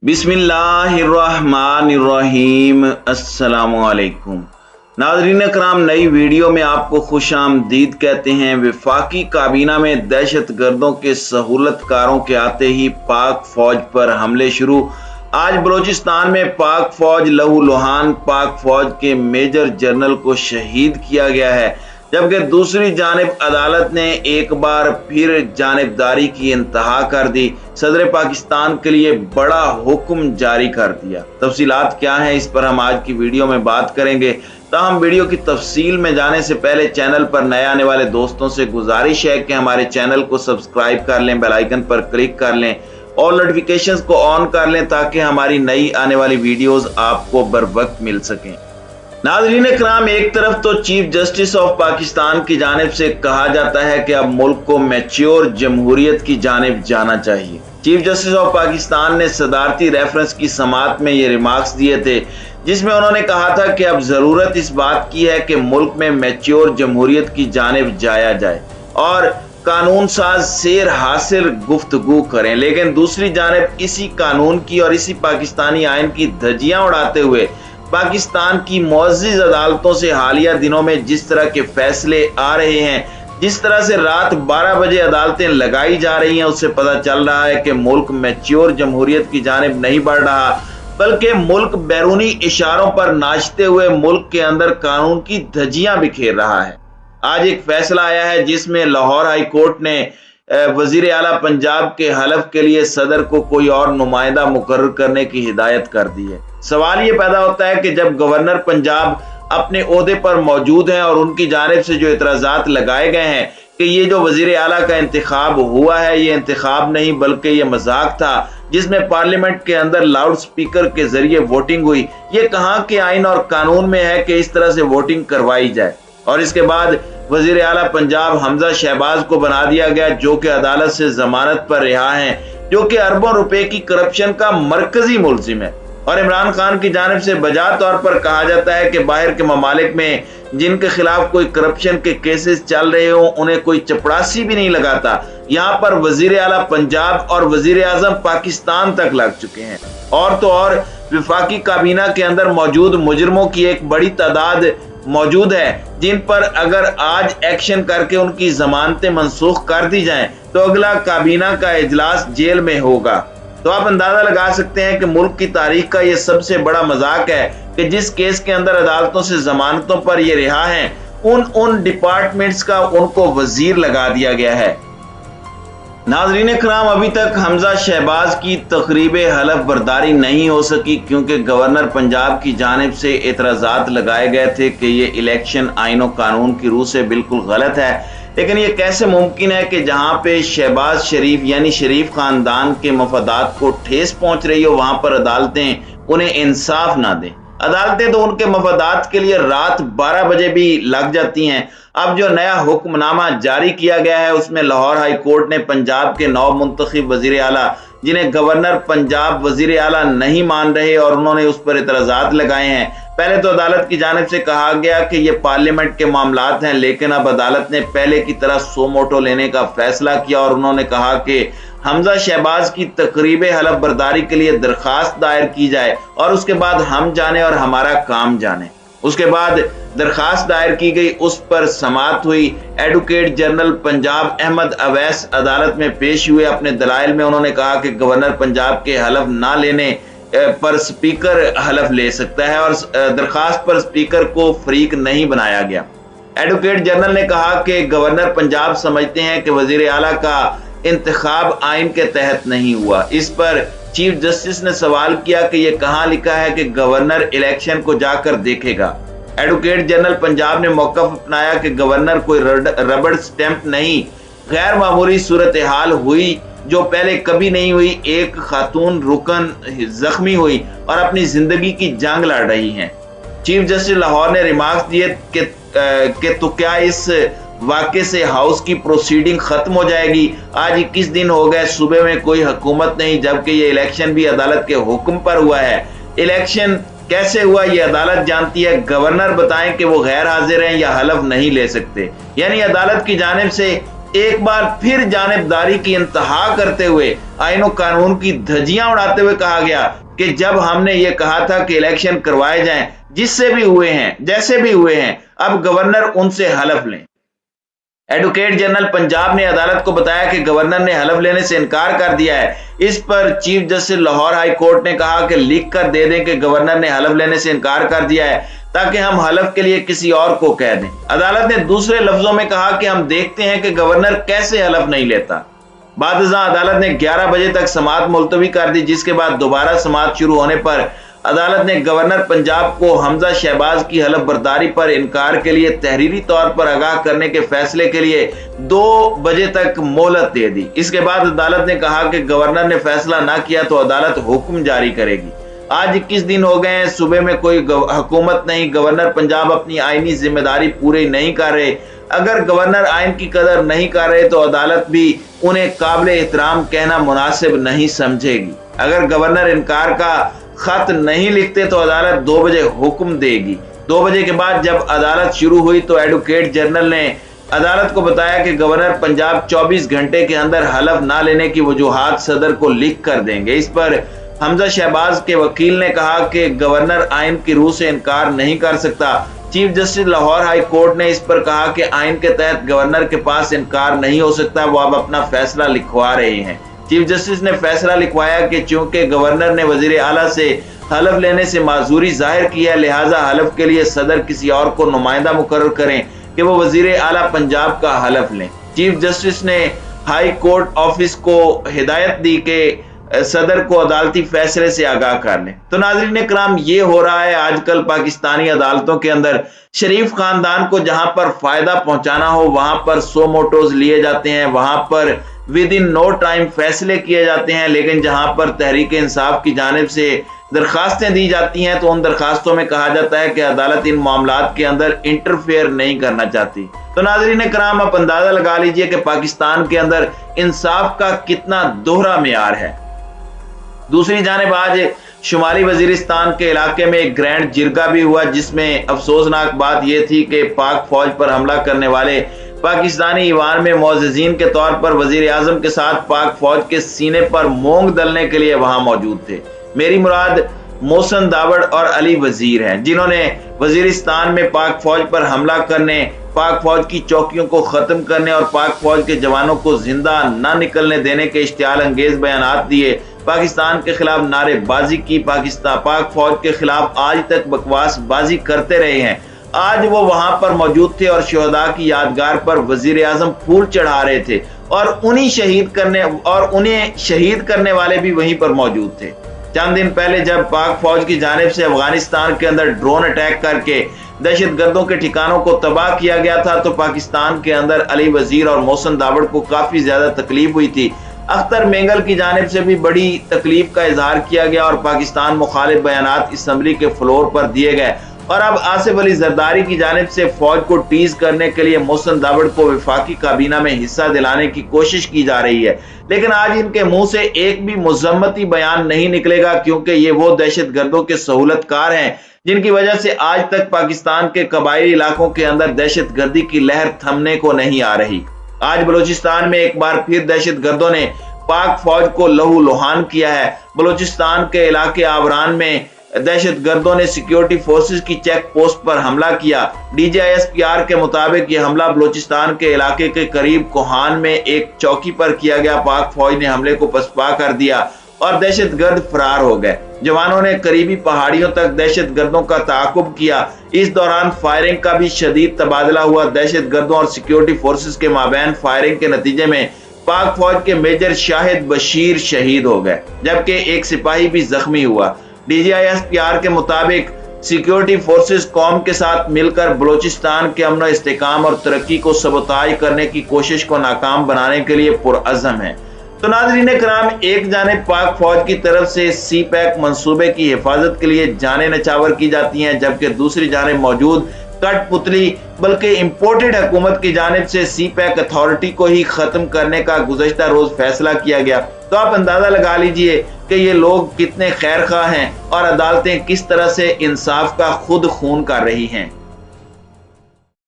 बिस्मिल्लाहिर्रहमानिर्रहीम। अस्सलामुअलैकुम नाज़रीन कराम, नई वीडियो में आपको खुश आमदीद कहते हैं। वफाकी काबीना में दहशत गर्दों के सहूलतकारों के आते ही पाक फौज पर हमले शुरू। आज बलोचिस्तान में पाक फौज लहूलुहान पाक फौज के मेजर जनरल को शहीद किया गया है, जबकि दूसरी जानिब अदालत ने एक बार फिर जानिबदारी की इंतहा कर दी। सदर पाकिस्तान के लिए बड़ा हुक्म जारी कर दिया। तफसीलात क्या हैं, इस पर हम आज की वीडियो में बात करेंगे। ताहम वीडियो की तफसील में जाने से पहले चैनल पर नए आने वाले दोस्तों से गुजारिश है कि हमारे चैनल को सब्सक्राइब कर लें, बेल आइकन पर क्लिक कर लें और नोटिफिकेशंस को ऑन कर लें ताकि हमारी नई आने वाली वीडियोस आपको बर वक्त मिल सकें। नाज़रीन कराम, एक तरफ तो चीफ जस्टिस ऑफ पाकिस्तान की जानिब से कहा जाता है कि अब मुल्क को मैच्योर जमहूरियत की जानिब जाना चाहिए। चीफ जस्टिस ऑफ पाकिस्तान ने सदारती रेफरेंस की समात में ये रिमार्क्स दिए थे, जिसमें उन्होंने कहा था कि अब जरूरत इस बात की है कि मुल्क में मैच्योर जमहूरियत की जानिब जाया जाए और कानून साज सेर हासिल गुफ्तगू करें। लेकिन दूसरी जानिब इसी कानून की और इसी पाकिस्तानी आइन की धज्जियां उड़ाते हुए पाकिस्तान की मुअज़्ज़िज़ अदालतों से हालिया दिनों में जिस तरह के फैसले आ रहे हैं, जिस तरह से रात 12 बजे अदालतें लगाई जा रही हैं, उससे पता चल रहा है कि मुल्क मैच्योर जमहूरियत की जानिब नहीं बढ़ रहा, बल्कि मुल्क बैरूनी इशारों पर नाचते हुए मुल्क के अंदर कानून की धज्जियां बिखेर रहा है। आज एक फैसला आया है जिसमें लाहौर हाई कोर्ट ने वजीर आला पंजाब के हलफ के लिए सदर को कोई और नुमाइंदा मुकर्रर करने की हिदायत कर दी है। सवाल ये पैदा होता है कि जब गवर्नर पंजाब अपने ओहदे पर मौजूद हैं और उनकी जानिब से जो इतराजात लगाए गए हैं कि ये जो वजीर आला का इंतखाब हुआ है, ये इंतखाब नहीं बल्कि ये मजाक था जिसमें पार्लियामेंट के अंदर लाउड स्पीकर के जरिए वोटिंग हुई, ये कहाँ के आइन और कानून में है कि इस तरह से वोटिंग करवाई जाए। और इसके बाद वजीर आला पंजाब हमजा शहबाज को बना दिया गया, जो कि अदालत से जमानत पर रिहा हैं, जो कि अरबों रुपए की करप्शन का मरकजी मुलजिम है। और इमरान खान की जानिब से बजा तौर पर कहा जाता है कि बाहर के ममालिक में जिनके खिलाफ कोई करप्शन के केसेस चल रहे हो उन्हें कोई चपड़ासी भी नहीं लगाता। यहाँ पर वजीर आला पंजाब और वजीर आजम पाकिस्तान तक लग चुके हैं। और तो और वफाकी काबीना के अंदर मौजूद मुजरिमों की एक बड़ी तादाद मौजूद है, जिन पर अगर आज एक्शन करके उनकी जमानतें मनसूख कर दी जाएं तो अगला काबीना का इजलास जेल में होगा। तो आप अंदाजा लगा सकते हैं कि मुल्क की तारीख का ये सबसे बड़ा मजाक है कि जिस केस के अंदर अदालतों से जमानतों पर ये रिहा हैं, उन डिपार्टमेंट्स का उनको वजीर लगा दिया गया है। नाज़रीन कराम, अभी तक हमजा शहबाज की तकरीब हलफ बर्दारी नहीं हो सकी क्योंकि गवर्नर पंजाब की जानिब से एतराज़ात लगाए गए थे कि ये इलेक्शन आइन और कानून की रूह से बिल्कुल गलत है। लेकिन ये कैसे मुमकिन है कि जहां पे शहबाज शरीफ यानी शरीफ खानदान के मफादात को ठेस पहुंच रही हो, वहां पर अदालतें उन्हें इंसाफ ना दें। अदालतें तो उनके मफादात के लिए रात 12 बजे भी लग जाती हैं। अब जो नया हुक्मनामा जारी किया गया है उसमें लाहौर हाई कोर्ट ने पंजाब के नौ मुंतखब वजीर आला, जिन्हें गवर्नर पंजाब वजीर आला नहीं मान रहे और उन्होंने उस पर इतराजात लगाए हैं। पहले तो अदालत की जानिब से कहा गया कि ये पार्लियामेंट के मामलात हैं, लेकिन अब अदालत ने पहले की तरह सो मोटो लेने का फैसला किया और उन्होंने कहा कि हमजा शहबाज की तकरीब हलफ बर्दारी के लिए दरखास्त दायर की जाए और उसके बाद हम जाने और हमारा काम जाने। उसके बाद दरखास्त दायर की गई, उस पर समाअत हुई। एडवोकेट जनरल पंजाब अहमद अवैस अदालत में पेश हुए। अपने दलाइल में उन्होंने कहा कि गवर्नर पंजाब के हलफ ना लेने पर स्पीकर हलफ ले सकता है और दरखास्त पर स्पीकर को फरीक नहीं बनाया गया। एडवोकेट जनरल ने कहा कि गवर्नर पंजाब समझते हैं कि वजीर आला का इंतखाब आइन के तहत नहीं हुआ। इस पर चीफ जस्टिस ने सवाल किया कि यह कहाँ लिखा है कि गवर्नर इलेक्शन को जाकर देखेगा। एडवोकेट जनरल पंजाब ने मौकफ अपनाया कि गवर्नर कोई रबड़ स्टैंप नहीं, गैर मामूली सूरत हाल हुई जो पहले कभी नहीं हुई। एक खातून रुकन जख्मी हुई और अपनी जिंदगी की जंग लड़ रही हैं। चीफ जस्टिस लाहौर ने रिमार्क्स दिए कि तो क्या इस वाक़े से हाउस की प्रोसीडिंग खत्म हो जाएगी? आज 21 दिन हो गए, सुबह में कोई हुकूमत नहीं, जबकि ये इलेक्शन भी अदालत के हुक्म पर हुआ है। इलेक्शन कैसे हुआ ये अदालत जानती है। गवर्नर बताएं कि वो गैर हाजिर हैं या हलफ नहीं ले सकते। यानी अदालत की जानिब से एक बार फिर जानिबदारी की इंतहा करते हुए आईन और कानून की धज्जियां उड़ाते हुए कहा गया कि जब हमने ये कहा था कि इलेक्शन करवाए जाएं, जिससे भी हुए हैं, जैसे भी हुए हैं, अब गवर्नर उनसे हलफ लें। एडवोकेट जनरल पंजाब ने अदालत को बताया कि गवर्नर ने हलफ लेने से इनकार कर दिया है। इस पर chief justice Lahore high court ने कहा कि लिख कर दे दें कि गवर्नर ने हलफ लेने से इनकार कर दिया है, ताकि हम हलफ के लिए किसी और को कह दें। अदालत ने दूसरे लफ्जों में कहा कि हम देखते हैं कि गवर्नर कैसे हलफ नहीं लेता। बादशाह अदालत ने 11 बजे तक समाअत मुलतवी कर दी, जिसके बाद दोबारा समाअत शुरू होने पर अदालत ने गवर्नर पंजाब को हमजा शहबाज की हलफ बर्दारी पर इनकार के लिए तहरीरी तौर पर आगाह करने के फैसले के लिए 2 बजे तक मोहलत दे दी। इसके बाद अदालत ने कहा कि गवर्नर ने फैसला ना किया तो अदालत हुक्म जारी करेगी। आज 21 दिन हो गए हैं, सुबह में कोई हुकूमत नहीं, गवर्नर पंजाब अपनी आईनी जिम्मेदारी पूरी नहीं कर रहे। अगर गवर्नर आइन की कदर नहीं कर रहे तो अदालत भी उन्हें काबिल एहतराम कहना मुनासिब नहीं समझेगी। अगर गवर्नर इनकार का खत नहीं लिखते तो अदालत 2 बजे हुक्म देगी। 2 बजे के बाद जब अदालत शुरू हुई तो एडवोकेट जनरल ने अदालत को बताया कि गवर्नर पंजाब 24 घंटे के अंदर हलफ ना लेने की वजूहात सदर को लिख कर देंगे। इस पर हमजा शहबाज के वकील ने कहा कि गवर्नर आइन की रूह से इनकार नहीं कर सकता। Chief justice Lahore high court ने इस पर कहा कि आइन के तहत गवर्नर के पास इनकार नहीं हो सकता, वो अब अपना फैसला लिखवा रहे हैं। चीफ जस्टिस ने फैसला लिखवाया कि चूंकि गवर्नर ने वजीर आला से हलफ लेने से माजूरी जाहिर की है, लिहाजा हलफ के लिए सदर किसी और को नुमाइंदा मुकर्रर करें कि वो वजीर आला पंजाब का हलफ लें। चीफ जस्टिस ने हाई कोर्ट ऑफिस को हिदायत दी कि सदर को अदालती फैसले से आगाह कर लें। तो नाज़रीन इकराम, ये हो रहा है आजकल पाकिस्तानी अदालतों के अंदर। शरीफ खानदान को जहां पर फायदा पहुंचाना हो वहां पर सो मोटोज लिए जाते हैं, वहां पर विद इन नो टाइम फैसले किए जाते हैं, लेकिन जहां पर तहरीक इंसाफ की जानिब से दरखास्तें दी जाती हैं तो उन दरखास्तों में कहा जाता है कि अदालत इन मामलात के अंदर इंटरफेयर नहीं करना चाहती। तो नाज़रीन इकराम, आप अंदाजा लगा लीजिए कि पाकिस्तान के अंदर इंसाफ का कितना दोहरा मेयार है। दूसरी जानिब आज शुमाली वजीरिस्तान के इलाके में एक ग्रैंड जिरगा भी हुआ, जिसमें अफसोसनाक बात यह थी कि पाक फौज पर हमला करने वाले पाकिस्तानी ईवान में मोअज़्ज़िज़ीन के तौर पर वजीर आजम के साथ पाक फौज के सीने पर मोंग दलने के लिए वहां मौजूद थे। मेरी मुराद मोहसिन दावड़ और अली वजीर हैं, जिन्होंने वजीरिस्तान में पाक फौज पर हमला करने, पाक फौज की चौकियों को खत्म करने और पाक फौज के जवानों को जिंदा न निकलने देने के इश्तियाल अंगेज बयानात दिए, पाकिस्तान के खिलाफ नारेबाजी की, पाक फौज के खिलाफ आज तक बकवास बाजी करते रहे हैं। आज वो वहां पर मौजूद थे और शहदा की यादगार पर वजीर आजम फूल चढ़ा रहे थे और उन्हें शहीद करने वाले भी वहीं पर मौजूद थे। चंद दिन पहले जब पाक फौज की जानिब से अफगानिस्तान के अंदर ड्रोन अटैक करके दहशत गर्दों के ठिकानों को तबाह किया गया था तो पाकिस्तान के अंदर अली वजीर और मोहसिन दावड़ को काफी ज्यादा तकलीफ हुई थी। अख्तर मेंगल की जानिब से भी बड़ी तकलीफ का इजहार किया गया और पाकिस्तान मुखालिफ बयानात असम्बली के फ्लोर पर दिए गए। और अब आसिफ अली जरदारी की जानिब से फौज को टीज करने के लिए मोहसिन दावड़ को वफाकी काबीना में हिस्सा दिलाने की कोशिश की जा रही है, लेकिन आज इनके मुंह से एक भी मुजम्मती बयान नहीं निकलेगा, क्योंकि ये वो दहशत गर्दों के सहूलतकार हैं जिनकी वजह से आज तक पाकिस्तान के कबायली इलाकों के अंदर दहशत गर्दी की लहर थमने को नहीं आ रही। आज बलूचिस्तान में एक बार फिर दहशत गर्दों ने पाक फौज को लहू लुहान किया है। बलूचिस्तान के इलाके आवरान में दहशत गर्दों ने सिक्योरिटी फोर्सेस की चेक पोस्ट पर हमला किया। DGISPR के मुताबिक यह हमला बलूचिस्तान के इलाके के करीब कोहान में एक चौकी पर किया गया। पाक फौज ने हमले को पसपा कर दिया और दहशत गर्द फरार हो गए। जवानों ने करीबी पहाड़ियों तक दहशत गर्दों का ताकुब किया। इस दौरान फायरिंग का भी शदीद तबादला हुआ। दहशत गर्दों और सिक्योरिटी फोर्सेस के माबैन फायरिंग के नतीजे में पाक फौज के मेजर शाहिद बशीर शहीद हो गए, जबकि एक सिपाही भी जख्मी हुआ। DGISPR के मुताबिक सिक्योरिटी फोर्सेस कौम के साथ मिलकर बलूचिस्तान के अमन इस्तेकाम और तरक्की को सबोताज करने की कोशिश को नाकाम बनाने के लिए पुरअज़म है। तो नाज़रीन इकराम, एक जानिब पाक फौज की तरफ से CPAC मंसूबे की हिफाजत के लिए जाने नचावर की जाती हैं, जबकि दूसरी जानिब मौजूद कठपुतली बल्कि इम्पोर्टेड हुकूमत की जानिब से CPAC अथॉरिटी को ही खत्म करने का गुज़श्ता रोज फैसला किया गया। तो आप अंदाजा लगा लीजिए कि ये लोग कितने खैर खा हैं और अदालतें किस तरह से इंसाफ का खुद खून कर रही हैं।